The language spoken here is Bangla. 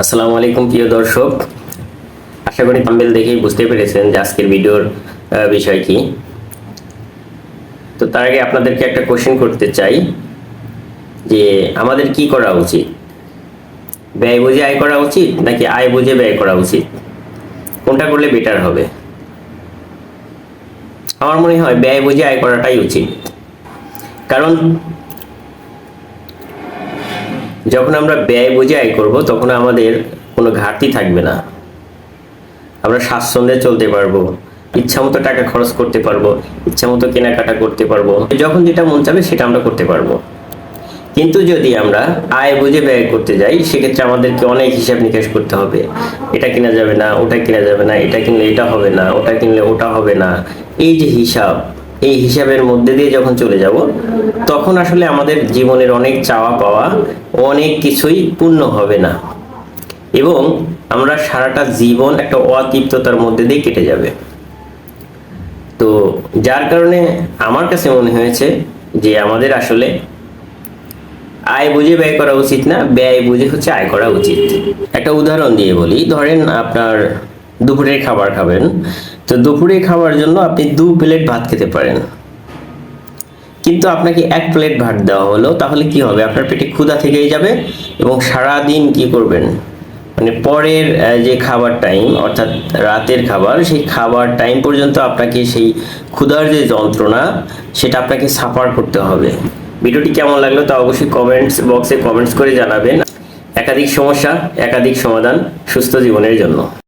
আসসালামু আলাইকুম প্রিয় দর্শক, আশা করি থাম্বনেল দেখেই বুঝতে পেরেছেন যে আজকের ভিডিওর বিষয় কি। তো তার আগে আপনাদেরকে একটা কোশ্চেন করতে চাই যে আমাদের কি করা উচিত? ব্যয় বুঝে আয় করা উচিত নাকি আয় বুঝে ব্যয় করা উচিত? কোনটা করলে বেটার হবে? আমার মনে হয় ব্যয় বুঝে আয় করাটাই উচিত। কারণ যখন আমরা ব্যয় বুঝে আয় করব তখন আমাদের কোনো ঘাটতি থাকবে না। আমরা স্বাচ্ছন্দ্যে চলতে পারবো, ইচ্ছা মতো টাকা খরচ করতে পারবো, ইচ্ছা মতো কেনাকাটা করতে পারবো, যখন যেটা মন চাবে সেটা আমরা করতে পারবো। কিন্তু যদি আমরা আয় বুঝে ব্যয় করতে যাই সেক্ষেত্রে আমাদেরকে অনেক হিসাব নিকাশ করতে হবে। এটা কিনা যাবে না, ওটা কিনা যাবে না, এটা কিনলে এটা হবে না, ওটা কিনলে ওটা হবে না। এই যে হিসাব, এই হিসাবের মধ্যে দিয়ে যখন চলে যাব তখন আসলে আমাদের জীবনের অনেক চাওয়া পাওয়া অনেক কিছুই পূর্ণ হবে না এবং আমরা সারাটা জীবন একটা অতৃপ্ততার মধ্যে দিয়ে কেটে যাবে। তো যার কারণে আমার কাছে মনে হয়েছে যে আমাদের আসলে আয় বুঝে ব্যয় করা উচিত না, ব্যয় বুঝে আয় করা উচিত। একটা উদাহরণ দিয়ে বলি, ধরেন আপনার দুপুরের খাবার খাবেন, তো দুপুরের খাবার জন্য আপনি 2 প্লেট ভাত খেতে পারেন, কিন্তু আপনাকে 1 প্লেট ভাত দেওয়া হলো, তাহলে কি হবে? আপনার পেটে ক্ষুধা থেকেই যাবে এবং সারা দিন কি করবেন, মানে পরের যে খাবার টাইম অর্থাৎ রাতের খাবার, সেই খাবার টাইম পর্যন্ত আপনাকে সেই ক্ষুধার যে যন্ত্রণা সেটা আপনাকে সাফার করতে হবে। ভিডিওটি কেমন লাগলো তা অবশ্যই কমেন্টস বক্সে কমেন্টস করে জানাবেন। একাধিক সমস্যা একাধিক সমাধান সুস্থ জীবনের জন্য।